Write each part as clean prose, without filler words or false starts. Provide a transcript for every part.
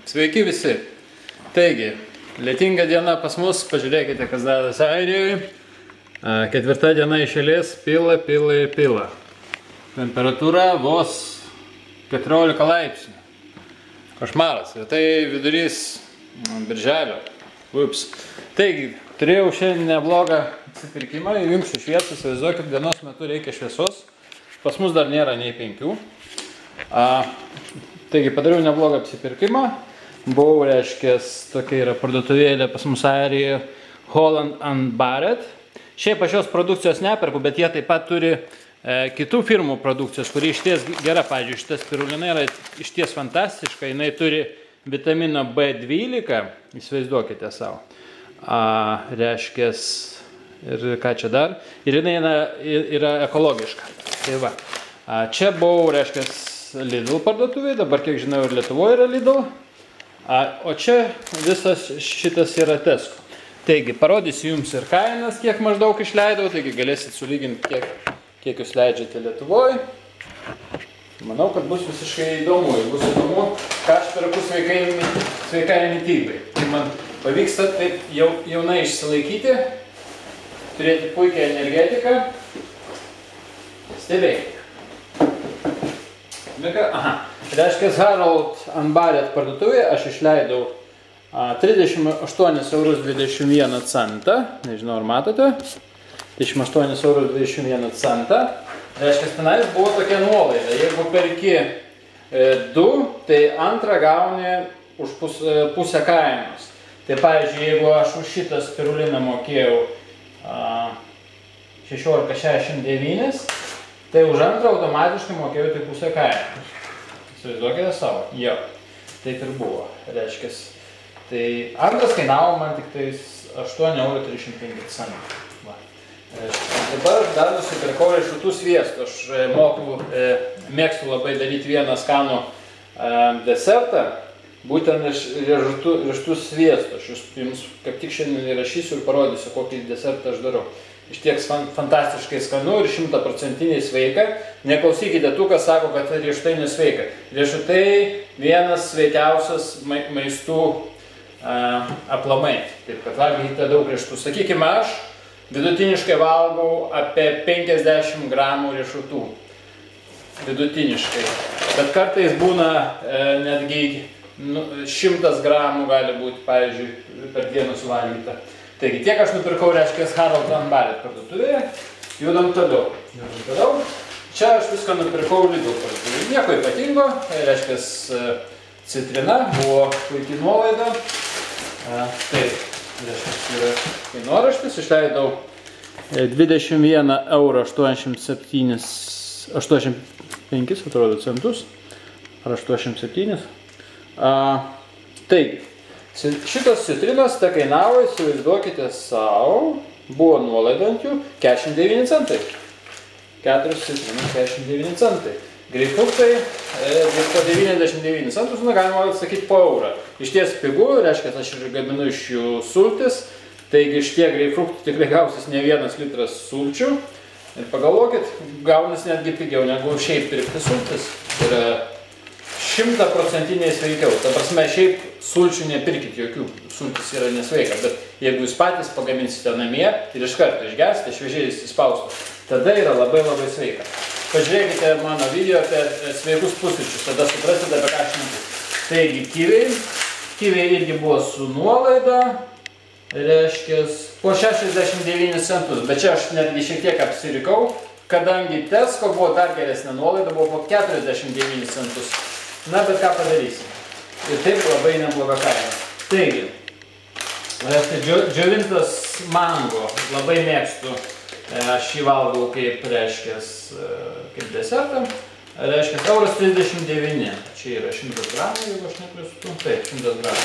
Sveiki visi. Taigi, lietinga diena pas mus, pažiūrėkite, kas darosi Airijoje. Ketvirta diena iš eilės, pila. Temperatūra vos 14 laipsnių. Košmaras. Ir tai vidurys birželio. Ups. Taigi, turėjau šiandien neblogą atsipirkimą, įjungsiu šviesą, įsivaizduokit, dienos metu reikia šviesos. Pas mus dar nėra nei 5. Taigi, padariau neblogą apsipirkimą. Buvau, reiškės, tokia yra parduotuvėlė pas mus Airijoje, Holland & Barrett. Šiaip aš jos produkcijos neperku, bet jie taip pat turi kitų firmų produkcijos, kuri išties gera. Pavyzdžiui, šita spirulina yra išties fantastiška, jinai turi vitamino B12, įsivaizduokite savo. Reiškės, ir ką čia dar, ir jinai yra ekologiška. Tai va, čia buvau, reiškės, Lidl parduotuvė, dabar kiek žinau ir Lietuvoje yra Lidl. O čia visas šitas yra Tesco. Taigi, parodysiu jums ir kainas, kiek maždaug išleidau, taigi galėsit sulyginti, kiek jūs leidžiate Lietuvoje. Manau, kad bus visiškai įdomu. Bus įdomu, ką aš perku sveikai mitybai. Tai man pavyksta taip jaunai išsilaikyti, turėti puikią energetiką. Stebėkite. Reiškia, Holland & Barrett parduotuvėje aš išleidau 38,21 €. Nežinau, ar matote. 38,21 €. Reiškia, tenais buvo tokia nuolaida. Jeigu perki 2, tai antrą gauni už pusę kainos. Tai pavyzdžiui, jeigu aš už šitą spiruliną mokėjau 16,69, tai už antrą automatiškai mokėjau tik pusę kainos. Įsivaizduokite savo. Jo. Taip ir buvo. Reiškia, tai antras kainavo man tik tais 8,35 €. Dabar aš dar nusipirkau riešutų sviesto. Aš mėgstu labai daryti vieną skanų desertą, būtent iš riešutų sviesto. Aš jums kaip tik šiandien įrašysiu ir parodysiu, kokį desertą aš darau. Išties fantastiškai skanu ir 100% sveika. Neklausykite tų, kas sako, kad riešutai nesveika. Riešutai vienas sveikiausias maistų aplamai. Taip, kad valgykite daug riešutų. Sakykime, aš vidutiniškai valgau apie 50 gramų riešutų. Vidutiniškai. Bet kartais būna netgi 100 gramų gali būti, pavyzdžiui, per dieną suvalgyta. Taigi, tiek aš nupirkau, reiškia, Holland & Barrett parduotuvėje. Judam toliau. Čia aš viską nupirkau Lidl parduotuvėje. Nieko ypatingo. Reiškia, citrina buvo puikiai nuolaida. Taip, reiškia, yra kainoraštis. Išleidau 21,85 atrodo centus. Ar 87. Taigi, šitos citrinos te kainavo, įsivaizduokite savo, buvo nuolaida ant jų 49 centai. 4 citrinos 49 centai. Greipfruktai po 99 centus, galima sakyti po eurą. Iš ties pigu, reiškia, aš ir gaminu iš jų sultis, taigi šitie greipfruktai tikrai gausis ne 1 litras sulčių. Ir pagalvokit, gaunas netgi pigiau negu šiaip pirkti sultis. Ir 100% sveikiau. Ta prasme, šiaip sulčių nepirkit jokių, sultis yra nesveika, bet jeigu jūs patys pagaminsite namie ir iš karto išgersite, šviežiai įspaustų, tada yra labai sveika. Pažiūrėkite mano video apie sveikus pusryčius, tada suprasite, apie ką aš šneku. Taigi, kiviai irgi buvo su nuolaida, reiškia, po 69 centus, bet čia aš netgi šiek tiek apsirikau, kadangi Tesco buvo dar geresnė nuolaida, buvo po 49 centus. Na, bet ką padarysim. Ir taip labai nebloga kaina. Taigi, džiovintas mango, labai mėgstu, aš jį valgau kaip, reiškia, kaip desertą, reiškia, 1,39 €. Čia yra 100 gramų, jeigu aš neklystu. Taip, 100 gramų.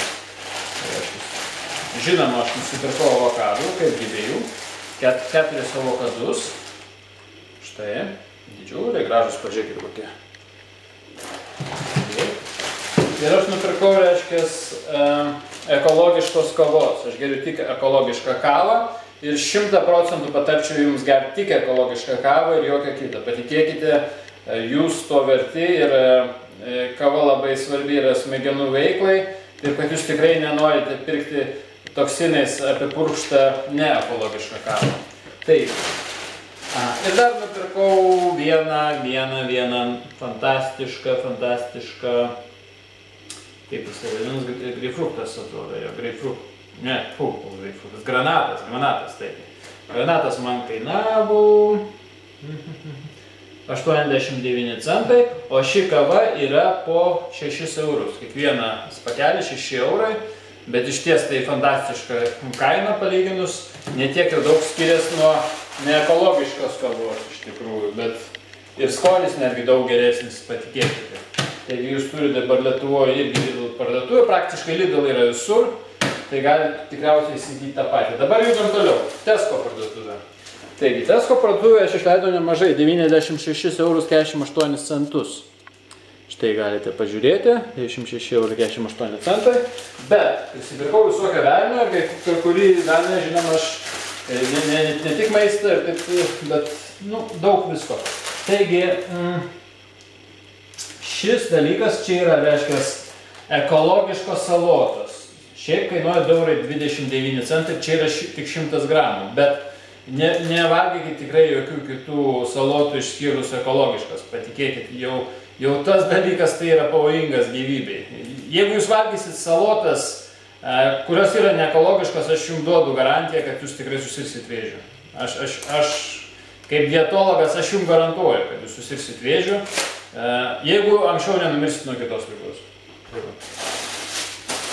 Žinoma, aš nusipirkau avokadų, kaip gyvėjų, 4 avokadus. Štai, didžiuliai, gražus, pažiūrėkite kokie. Ir aš nupirkau, reiškia, ekologiškos kavos. Aš geriu tik ekologišką kavą ir 100% patarčiau jums gerti tik ekologišką kavą ir jokią kitą. Patikėkite, jūs to verti ir kava labai svarbi yra smegenų veiklai, taip kad jūs tikrai nenorite pirkti toksinais apipurkštą neekologišką kavą. Taip. Ir dar nupirkau vieną fantastišką, kaip jis vadinamas, greipfruktas atrodo, jo, greipfruktas, granatas, taip. Granatas man kainavo 89 centai, o ši kava yra po 6 eurus. Kiekvienas pakelis 6 eurai, bet iš ties tai fantastiška kaina palyginus, ne tiek ir daug skiriasi nuo neekologiškos kavos iš tikrųjų, bet ir skonis netgi daug geresnis, patikėkite. Taigi jūs turite dabar Lietuvoje irgi Lidl parduotuvę, praktiškai Lidl yra visur, tai galite tikriausiai įsigyti tą patį. Dabar judam toliau. Tesco parduotuvė. Taigi, Tesco parduotuvė aš išleidau nemažai, 96 eurus 48 centus. Štai galite pažiūrėti, 96 eurų 48 centai, bet prisipirkau visokią velnio, per kurį velnio, žinoma, aš ne tik maistą, bet daug visko. Taigi, šis dalykas čia yra, reiškia, ekologiškos salotos. Šiaip kainuoja eurai 29 centai, čia yra tik 100 gramų, bet nevalgykit tikrai jokių kitų salotų išskyrus ekologiškas, patikėkit, jau tas dalykas tai yra pavojingas gyvybei. Jeigu jūs valgysit salotas, kurios yra neekologiškos, aš jums duodu garantiją, kad jūs tikrai susirgsit vėžiu. Aš kaip dietologas, aš jums garantuoju, kad jūs susirgsit vėžiu, jeigu anksčiau nenumirsit nuo kitos ligos.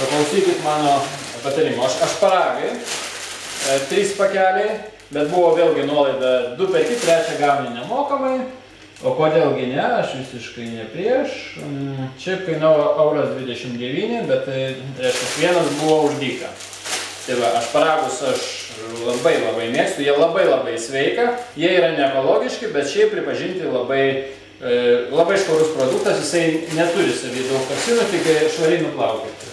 Paklausykit mano patarimo. Aš paragai, 3 pakeliai, bet buvo vėlgi nuolaida 2 perki, 3 gauni nemokamai. O kodėlgi ne, aš visiškai ne prieš. Čia kainavo 29 €, bet reiškia, vienas buvo už dyką. Tai va, aš paragus aš labai mėgstu, jie labai sveika, jie yra neekologiški, bet šiaip pripažinti labai švarus produktas, jisai neturi savy daug toksinų, tik švariai nuplaukite.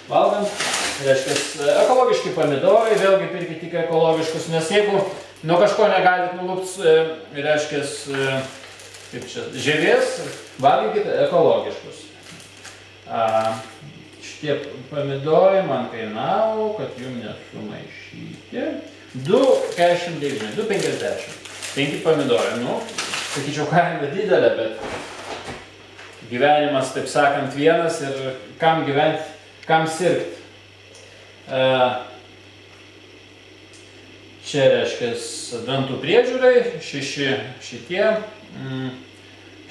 Valgant, reiškia, ekologiški pomidorai, vėlgi pirkite tik ekologiškus, nes jeigu nuo kažko negalit nulupti, reiškia, kaip čia, žievės, valgykite ekologiškus. Šitie pomidorai man kainavo, kad jum nesumaišyti, 2,49, 2,50. 5 pomidorai, sakyčiau, kaina didelė, bet gyvenimas, taip sakant, vienas ir kam gyventi, kam sirgti. Čia reiškia dantų priežiūrai, 6 šitie,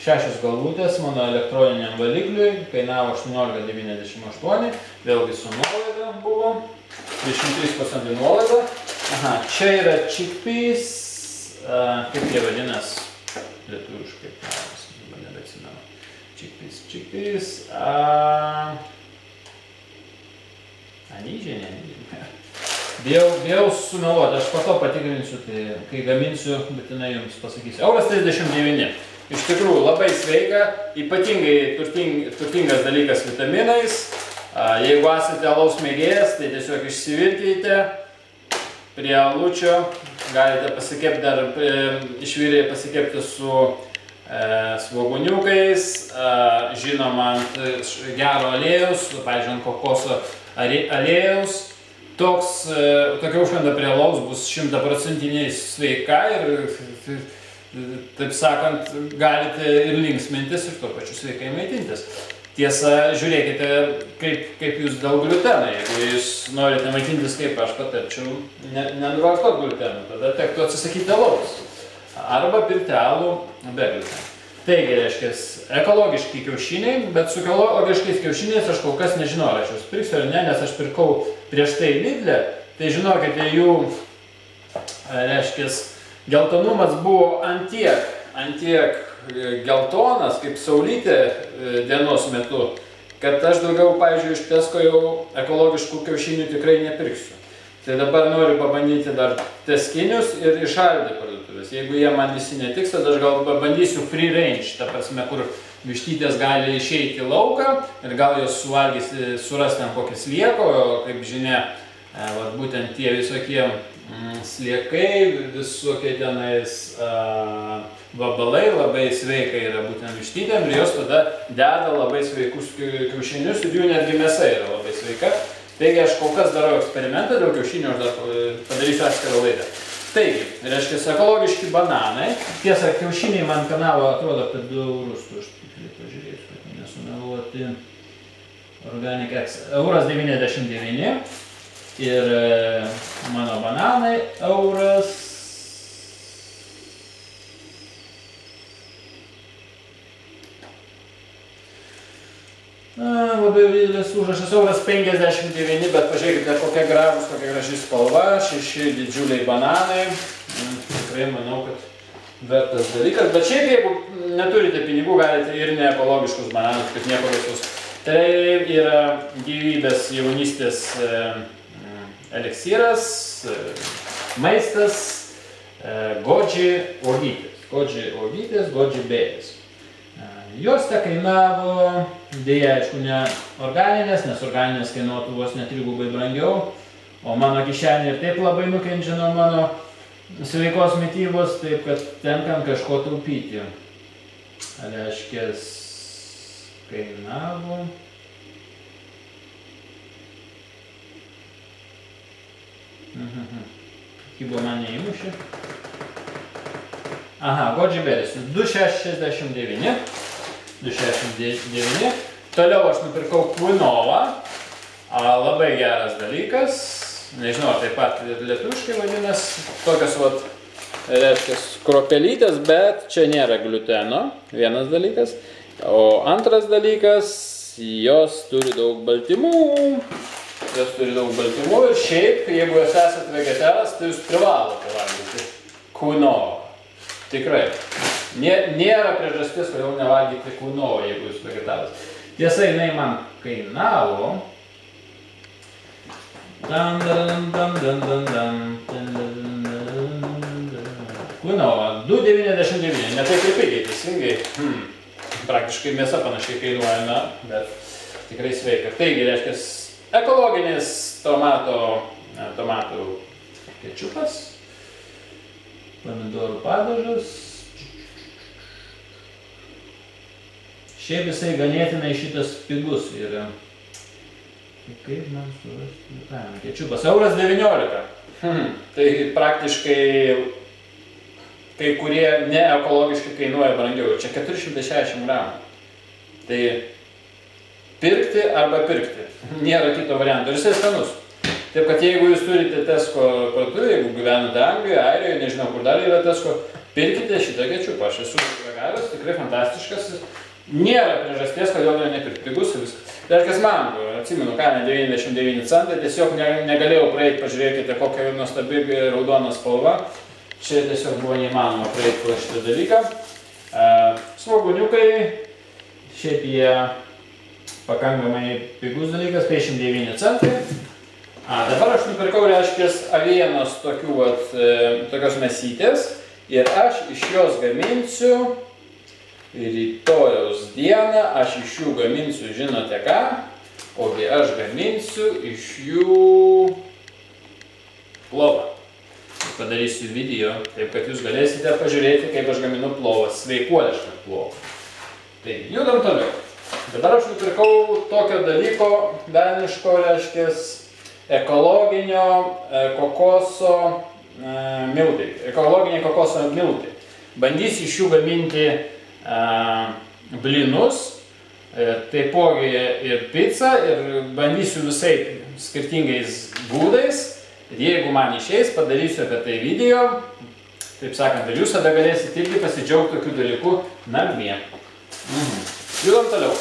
6 galvutės mano elektroniniam valikliui, kainavo 18,98, vėlgi su nuolaida buvo, 23% nuolaida. Aha, čia yra chickpeas, kaip jie vadinas lietuviškai, nebeatsimenu. Chickpeas, anyžiai, Bijau sumeluoti, aš po to patikrinsiu, tai kai gaminsiu, būtinai jums pasakysiu. Euras 39. Iš tikrųjų labai sveika, ypatingai turtingas dalykas vitaminais. Jeigu esate alaus mėgėjas, tai tiesiog išsivirkite prie alučio. Galite pasikepti dar, išvirėje pasikepti su svoguniukais, žinoma, ant gero aliejaus, pavyzdžiui, ant kokoso aliejaus. Tokia užkanda prie alaus bus 100% sveika ir, taip sakant, galite ir linksmintis ir tuo pačiu sveikai maitintis. Tiesa, žiūrėkite, kaip jūs dėl gliuteno. Jeigu jūs norite maitintis, kaip aš patarčiau, nenuvartot gliuteno, tada tektų atsisakyti alaus. Arba pirkti alų be gliuteno. Taigi, reiškia, ekologiški kiaušiniai, bet su ekologiškais kiaušiniais aš kol kas nežinau, ar aš juos pirksiu ar ne, nes aš pirkau prieš tai Lidle, tai žinokite, jų, reiškia, geltonumas buvo antiek geltonas, kaip saulytė dienos metu, kad aš daugiau, pavyzdžiui, iš Tesco jau ekologiškų kiaušinių tikrai nepirksiu. Tai dabar noriu pabandyti dar teskinius ir išaldyti parduotuvės. Jeigu jie man visi netiks, tada aš gal pabandysiu free range, ta prasme, kur vištytės gali išeiti į lauką ir gal jos suvalgys, suras ten kokį slieką, o kaip žinia, būtent tie visokie sliekai, visokie tenais vabalai, labai sveika yra būtent vištytėm ir jos tada deda labai sveikus kiaušinius ir jų netgi mėsa yra labai sveika. Taigi aš kol kas darau eksperimentą, dėl kiaušinių aš dar padarysiu atskirą laidą. Taigi, reiškia, ekologiški bananai. Tiesa, kiaušiniai man kanalo atrodo apie 2 eurus, tu aš tikrai pažiūrėsiu, kad nesumeluoti. Organic X. 1,99 € ir mano bananai euras. Labai didelis užrašas, 1,59 €, bet pažiūrėkite, kokia gražus, kokia graži spalva, 6 didžiuliai bananai. Tikrai manau, kad vertas dalykas, bet šiaip jeigu neturite pinigų, galite ir neekologiškus bananus, kaip nieko baisaus. Tai yra gyvybės jaunystės eleksyras, maistas, Goji uogytės. Goji uogytės, Goji berries. Jos te kainavo, dėja, aišku, ne organinės, nes organinės kainuotų vos net 3 brangiau, o mano kišenė ir taip labai nukenčia nuo mano sveikos mitybos, taip kad tenka kažko taupyti. Reiškia, kainavo. Kybo man neįmušė. Aha, Goji berries, 2,69 €. Toliau aš nupirkau kvinovą, labai geras dalykas, nežinau, taip pat lietuviškai vadinasi, tokios, reiškia, kruopelytės, bet čia nėra gliuteno, vienas dalykas. O antras dalykas, jos turi daug baltymų. Ir šiaip, jeigu jūs esate vegetaras, tai jūs privalote valgyti kvinovą. Tikrai. Nėra priežastis, kodėl nevalgyti kvinovą, jeigu jūs vegetaras. Tiesa, jinai man kainavo. Kvinova, 2,99 €, ne taip ir pigiai, teisingai. Praktiškai mėsa panašiai kainuojame, bet tikrai sveika. Taigi, reiškia, ekologinis tomatų kečupas, pomidorų padažas. Šiaip visai ganėtinai šitas pigus yra. Kaip man surasti? Kečupas, 1,19 €. Tai praktiškai kai kurie neekologiškai kainuoja brangiau. Čia 460 gramų. Tai pirkti arba pirkti. Nėra kito varianto. Ir jisai skanus. Taip, kad jeigu jūs turite Tesco parduotuvę, jeigu gyvenate Anglijoje, Airijoje, nežinau, kur dar yra Tesco, pirkite šitą kečupą. Aš esu ragavęs, tikrai fantastiškas. Nėra priežasties, kodėl jo nepirkti. Pigus ir viskas. Reiškia, man, atsimenu, kaina 99 centai, tiesiog negalėjau praeiti, pažiūrėkite, kokia nuostabi raudona spalva. Čia tiesiog buvo neįmanoma praeiti pro šitą dalyką. Svogūniukai, šiaip jie pakankamai pigus dalykas, 59 centai. Dabar aš nupirkau, reiškia, avienos tokios mesytės ir aš iš jos gaminsiu rytojaus dieną, aš iš jų gaminsiu, žinote ką, ogi aš gaminsiu iš jų plovą. Padarysiu video, taip kad jūs galėsite pažiūrėti, kaip aš gaminu plovą, sveikuolišką plovą. Tai judam toliau. Dabar aš nupirkau tokio dalyko, daniško, reiškia, ekologinio kokoso miltai. Ekologiniai kokoso miltai. Bandysiu iš jų gaminti blinus, taipogi ir pizzą, ir bandysiu visai skirtingais būdais. Ir jeigu man išeis, padarysiu apie tai video, taip sakant, ir jūs tada galėsite irgi pasidžiaugti tokių dalykų namie. Judam toliau.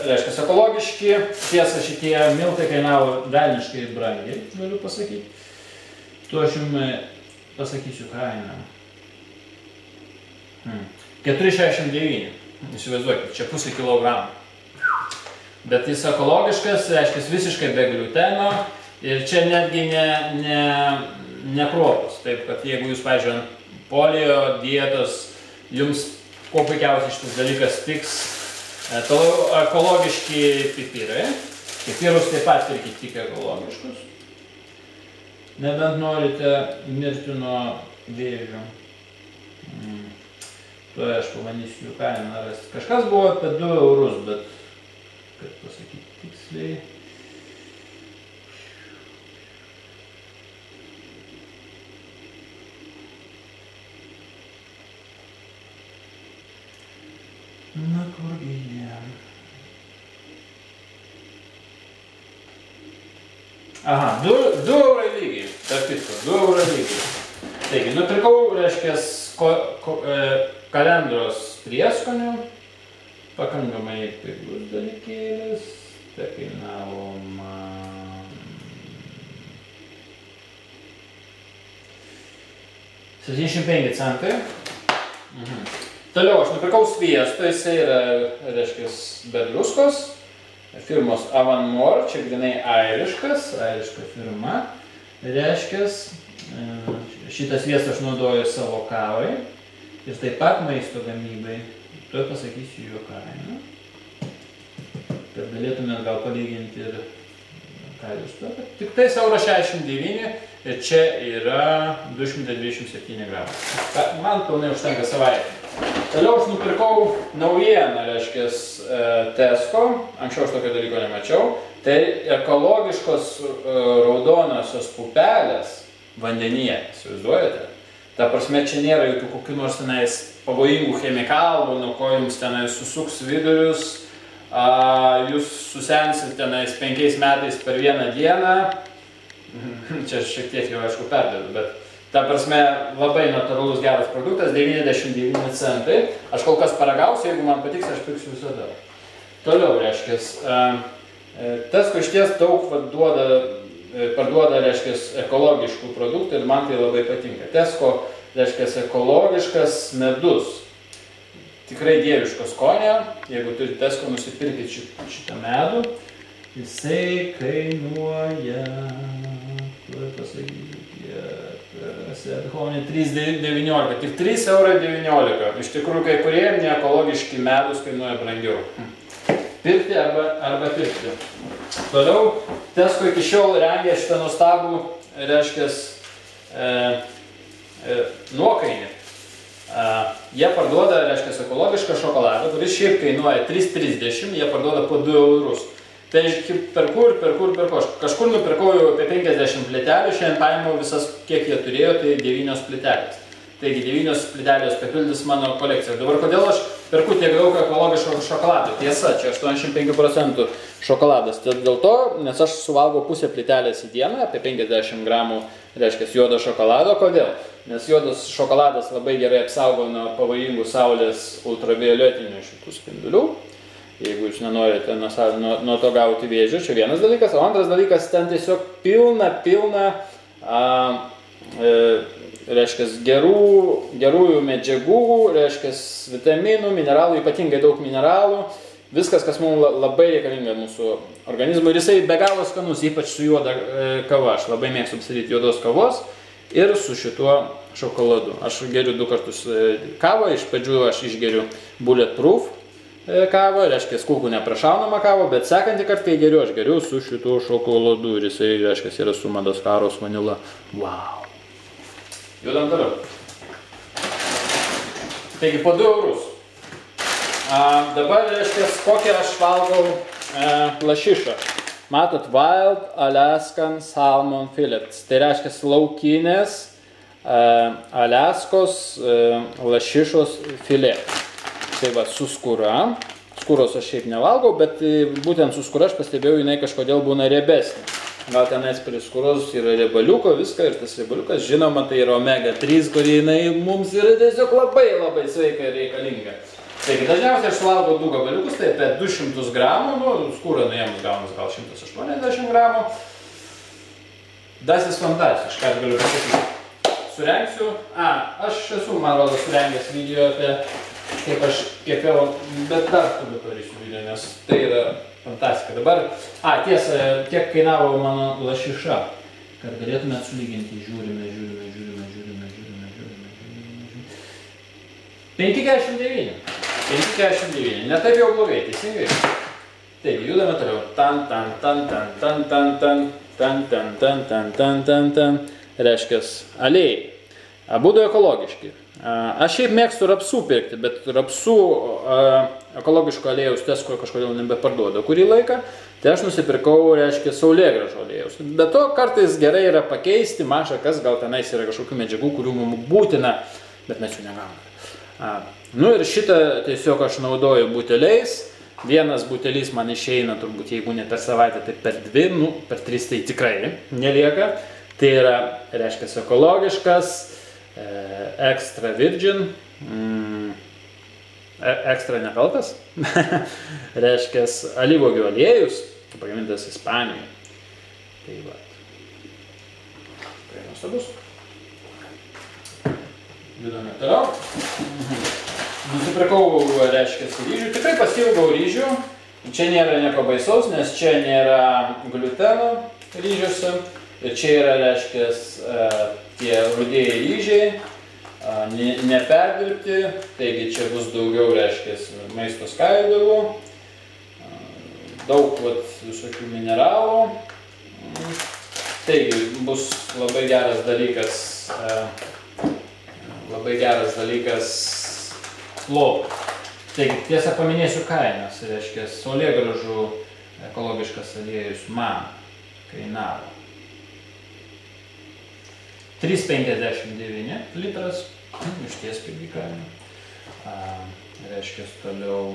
Reiškia, ekologiški, tiesa, šitie miltai kainavo velniškai brangiai, galiu pasakyti. Tu aš jums pasakysiu kainą. 4,69 €. Įsivaizduokit, čia pusė kilogramų. Bet jis ekologiškas, reiškia, visiškai be gliuteno. Ir čia netgi ne kruopos. Taip, kad jeigu jūs, pavyzdžiui, ant polio dietos, jums kuo puikiausiai šitas dalykas tiks. Toliau ekologiški pipirai. Pipirus taip pat irgi tik ekologiškus. nebent norite mirti nuo vėžio. Tuoj aš pabandysiu jų kainą rasti. Kažkas buvo apie 2 eurus, bet, kad pasakyti tiksliai. Na, kurgi jie. Aha, 2 eurai lygiai. Tarp kitko, 2 eurai lygiai. Taigi, nupirkau, reiškias, kalendros prieskonių. Pakankamai pigus dalykėlis. Tai kainavo man 75 centai. Toliau aš nupirkau sviesto, jisai yra, reiškia, be druskos, firmos Avonmore, čia grinai airiška firma, reiškia, šitą sviestą aš naudoju savo kavai ir taip pat maisto gamybai, tuoj pasakysiu jo kainą, kad galėtumėt gal palyginti ir ką jūs to, tik tais €69 ir čia yra 227 gramų. Man pilnai užtenka savaitę. Toliau aš nupirkau naujieną, reiškia, Tesco, anksčiau aš tokio dalyko nemačiau, tai ekologiškos raudonosios pupelės vandenyje, įsivaizduojate? Ta prasme, čia nėra jokių kokių nors tenais pavojingų chemikalų, nuo ko jums tenais susuks vidurius, jūs susensit tenais 5 metais per vieną dieną, čia šiek tiek jau aišku perdedu, bet ta prasme, labai natūralus geras produktas, 99 centai. Aš kol kas paragausiu, jeigu man patiks, aš pirksiu visada. Toliau, reiškia, Tesco išties daug parduoda, reiškia, ekologiškų produktų ir man tai labai patinka. Tesco, reiškia, ekologiškas medus. Tikrai dieviško skonio. Jeigu turite Tesco, nusipirkit šitą medų. Jisai kainuoja, tuoj pasakysiu, 3,19, tik 3,19 €. Iš tikrųjų, kai kurie neekologiški medus kainuoja brangiau. Pirkti arba pirkti. Toliau, Tesco iki šiol rengia šitą nuostabų, reiškia, nuokainį. Jie parduoda, reiškia, ekologišką šokoladą, kuris šiaip kainuoja 3,30, jie parduoda po 2 eurus. Tai perku. Kažkur nupirkau jau apie 50 plytelių, šiandien paėmiau visas, kiek jie turėjo, tai 9 plytelės. Taigi 9 plytelės papildys mano kolekciją. Dabar kodėl aš perku tiek daug ekologiško šokolado? Tiesa, čia 85% šokoladas. Tai dėl to, nes aš suvalgau pusę plytelės į dieną, apie 50 gramų, reiškia, juodo šokolado. Kodėl? Nes juodas šokoladas labai gerai apsaugo nuo pavojingų saulės ultravioletinių šitų spindulių. Jeigu jūs nenorite nuo to gauti vėžio, čia vienas dalykas, o antras dalykas, ten tiesiog pilna, reiškia, gerųjų medžiagų, reiškia, vitaminų, mineralų, ypatingai daug mineralų, viskas, kas mums labai reikalinga mūsų organizmui ir jisai be galo skanus, ypač su juoda kava. Aš labai mėgstu apsiryti juodos kavos ir su šituo šokoladu. Aš geriu 2 kartus kavą, iš pradžių aš išgeriu bulletproof kavą, reiškia, kulkų neprašaunama kava, bet sekantį kartą, kai geriu, aš geriu su šituo šokoladu ir jisai, reiškia, yra su Madagaskaros vanila. Wow! Judam toliau. Taigi, po 2 eurus. Dabar, reiškia, kokią aš valgau lašišą. Matot, Wild Alaskan Salmon Fillets. Tai reiškia, laukinės Aliaskos lašišos filė. Tai va, su skūra. Skūros aš šiaip nevalgau, bet būtent su skūra aš pastebėjau, jinai kažkodėl būna riebesnė. Gal tenais prie skūros yra riebaliuko, viską ir tas riebaliukas, žinoma, tai yra omega 3, kuri jinai mums yra tiesiog labai sveika ir reikalinga. Taigi, dažniausiai aš suvalgau 2 gabaliukus, tai apie 200 gramų, skūrą nuėmus gaunas gal 180 gramų. Dasis fantastiška, aš galiu pasakyti. Surengsiu, aš esu, man rodo, surengęs video apie kaip aš kepėjau, bet dar turbūt padarysiu video, nes tai yra fantastika. Dabar, tiesa, kiek kainavo mano lašiša, kad galėtumėt sulyginti, žiūrime. 5,49. 5,49, ne taip jau blogai, teisingai. Taigi, judame toliau. Tan. reiškia aliejai. Abudu ekologiški. Aš šiaip mėgstu rapsų pirkti, bet rapsų ekologiško aliejaus Tesco kažkodėl nebeparduoda kurį laiką, tai aš nusipirkau, reiškia, saulėgrąžų aliejaus. Be to, kartais gerai yra pakeisti, maža kas, gal tenais yra kažkokių medžiagų, kurių mums būtina, bet mes jų negauname. Nu ir šitą tiesiog aš naudoju buteliais. Vienas butelis man išeina, turbūt, jeigu ne per savaitę, tai per 2, nu, per 3 tai tikrai nelieka. Tai yra, reiškia, ekologiškas, extra virgin, extra nekaltas, reiškia, alyvuogių aliejus, pagamintas Ispanijoje. Tai va. Tai nuostabus. Judame toliau. Nusipirkau, reiškia, ryžių. Tikrai pasiilgau ryžių. Čia nėra nieko baisaus, nes čia nėra gliuteno ryžiuose. Ir čia yra, reiškia, tie rudieji ryžiai, neperdirbti. Taigi čia bus daugiau, reiškia, maisto skaidulų. Daug visokių mineralų. Taigi bus labai geras dalykas plovui. Taigi, tiesą paminėsiu kainas, reiškia, saulėgrąžų ekologiškas aliejus man kainavo 3,59 litras, išties pigi kaina. Reiškia, toliau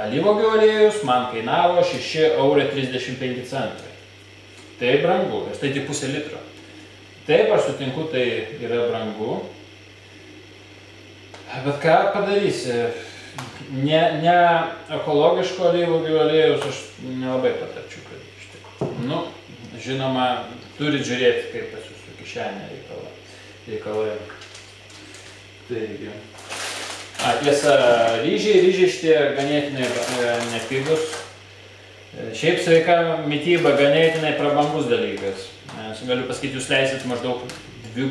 alyvuogių aliejus man kainavo 6,35 €. Tai brangu, ir tai tik pusė litro. Taip, aš sutinku, tai yra brangu. Bet ką padarysi, ne ekologiško alyvuogių aliejus aš nelabai patarčiau, kad iš tikrųjų. Nu, žinoma, turit žiūrėti, kaip pas jūsų kišenė reikalai. Taigi. Tiesa, ryžiai šitie ganėtinai nepigus. Šiaip sveika mityba ganėtinai prabangus dalykas. Aš galiu pasakyti, jūs leisit maždaug 2,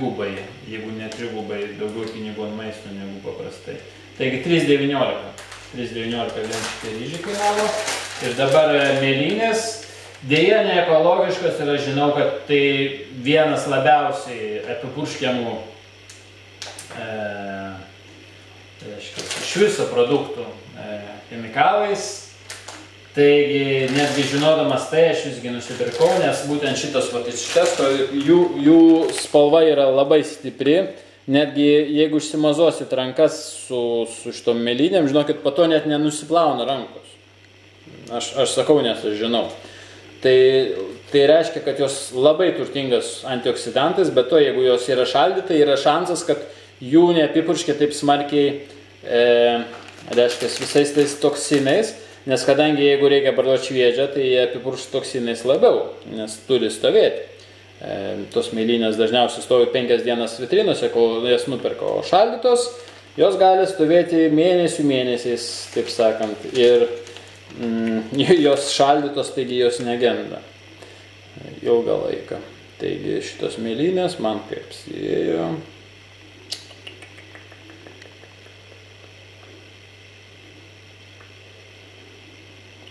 jeigu ne 3 daugiau pinigų ant maisto negu paprastai. Taigi 3,19. 3,19 vien šitie ryžiai kainavo. Ir dabar mėlynės. Deja, ne ekologiškas ir aš žinau, kad tai vienas labiausiai apipurškiamų iš viso produktų chemikalais. Taigi, netgi žinodamas tai, aš visgi nusipirkau, nes būtent šitas iš testo, jų spalva yra labai stipri. Netgi jeigu išsimazuosit rankas su šitom mėlynėm, žinokit, po to net nenusiplauna rankos. Aš sakau, nes aš žinau. Tai reiškia, kad jos labai turtingas antioksidantais, bet to, jeigu jos yra šaldyta, yra šansas, kad jų neapipurškia taip smarkiai, reiškia, visais tais toksinais, nes kadangi jeigu reikia parduoti šviežią, tai jie apipurš toksinais labiau, nes turi stovėti. Tos mėlynės dažniausiai stovi 5 dienas vitrinose, kol jas nuperka, o šaldytos, jos gali stovėti mėnesiais, taip sakant, ir jos šaldytos, taigi jos negenda ilgą laiką. Taigi šitos mėlynės man kaip sėjo.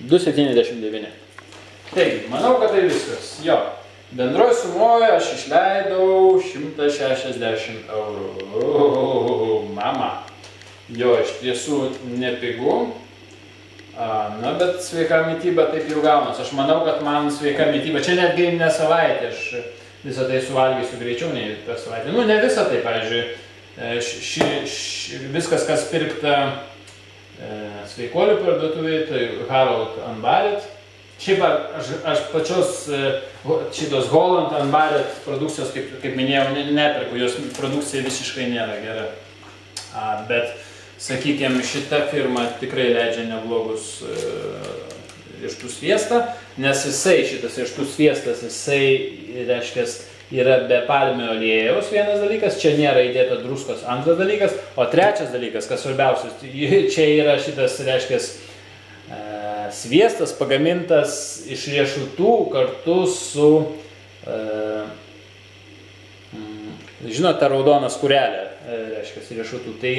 €2,79. Taigi, manau, kad tai viskas. Jo, bendroj sumoje aš išleidau 160 €. Mama. Jo, iš tiesų nepigu. Na, bet sveika mityba taip jau gaunas. Aš manau, kad man sveika mityba. Čia netgi ne savaitė, aš visą tai suvalgysiu greičiau nei per savaitę. Nu, ne visą tai, pavyzdžiui, viskas, kas pirkta sveikuolių parduotuvėje, tai Harald and Barrett. Šiaip aš pačios šitos Holland and Barrett produkcijos, kaip minėjau, neperku, jos produkcija visiškai nėra gera. Bet, sakykime, šita firma tikrai leidžia neblogus riešutų sviestą, nes šitas riešutų sviestas, jisai, reiškia, yra be palmių aliejaus vienas dalykas, čia nėra įdėta druskos antras dalykas, o trečias dalykas, kas svarbiausias, čia yra šitas, reiškia, sviestas pagamintas iš riešutų kartu su, žinot, ta raudona skurelė, reiškia, riešutų, tai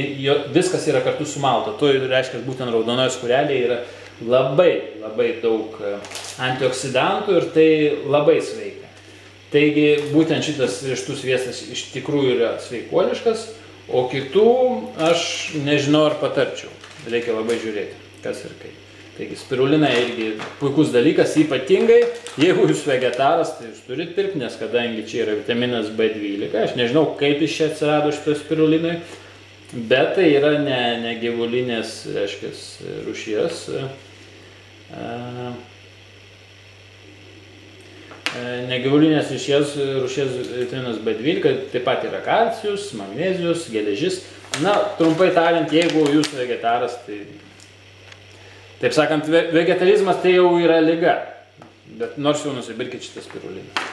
viskas yra kartu sumalta, to reiškia, būtent raudonoje skurelėje yra labai daug antioksidantų ir tai labai sveika. Taigi būtent šitas riešutų sviestas iš tikrųjų yra sveikuoliškas, o kitų aš nežinau ar patarčiau. Reikia labai žiūrėti, kas ir kaip. Taigi spirulina irgi puikus dalykas, ypatingai jeigu jūs vegetaras, tai jūs turit pirkti, nes kadangi čia yra vitaminas B12, aš nežinau kaip iš čia atsirado šito spirulinai, bet tai yra ne gyvulinės, reiškia, rūšies. Negyvulinės rūšies vitaminas B12, taip pat yra kalcijus, magnezijus, geležis. Na, trumpai tariant, jeigu jūs vegetaras, tai, taip sakant, vegetarizmas tai jau yra liga, bet nors jau nusipirkit šitą spiruliną.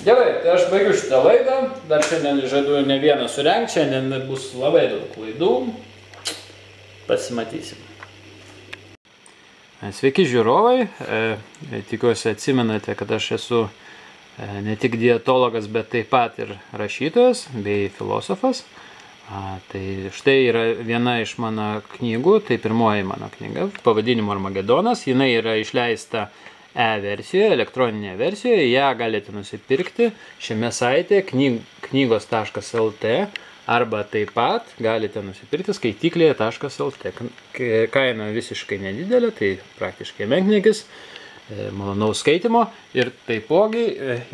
Gerai, tai aš baigiu šitą laidą, dar šiandien žadu ne vieną surengti, šiandien bus labai daug laidų, pasimatysim. Sveiki žiūrovai, tikiuosi atsimenate, kad aš esu ne tik dietologas, bet taip pat ir rašytojas bei filosofas. Tai štai yra viena iš mano knygų, tai pirmoji mano knyga, pavadinimu Armagedonas. Jinai yra išleista e-versijoje, elektroninėje versijoje, ją galite nusipirkti šiame saite knygos.lt. Arba taip pat galite nusipirkti skaityklėje.lt. Kaina visiškai nedidelė, tai praktiškai menkniekis, malonaus skaitimo. Ir taipogi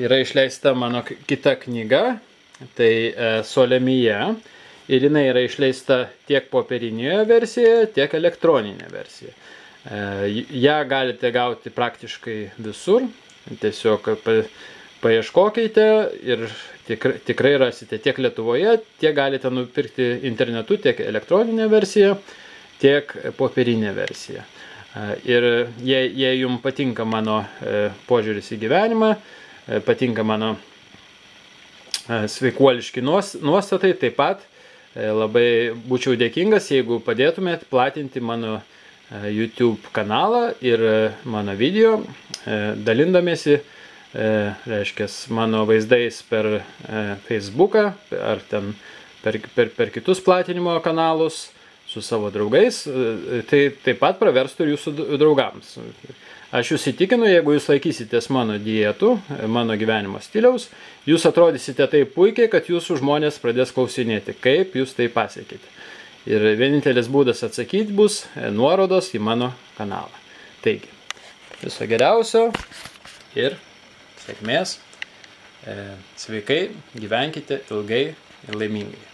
yra išleista mano kita knyga, tai Solemija. Ir jinai yra išleista tiek popierinėje versijoje, tiek elektroninėje versijoje. Ja galite gauti praktiškai visur. Tiesiog paieškokite ir tikrai rasite tiek Lietuvoje, tiek galite nupirkti internetu, tiek elektroninę versiją, tiek popierinę versiją. Ir jei jums patinka mano požiūris į gyvenimą, patinka mano sveikuoliški nuostatai, taip pat labai būčiau dėkingas, jeigu padėtumėt platinti mano YouTube kanalą ir mano video, dalindamiesi reiškia mano vaizdais per Facebooką ar ten per kitus platinimo kanalus su savo draugais, tai taip pat praverstų ir jūsų draugams. Aš jūs įtikinu, jeigu jūs laikysitės mano dietų, mano gyvenimo stiliaus, jūs atrodysite taip puikiai, kad jūsų žmonės pradės klausinėti, kaip jūs tai pasiekite. Ir vienintelis būdas atsakyti bus nuorodos į mano kanalą. Taigi, viso geriausio ir sėkmės, sveikai, gyvenkite ilgai ir laimingai.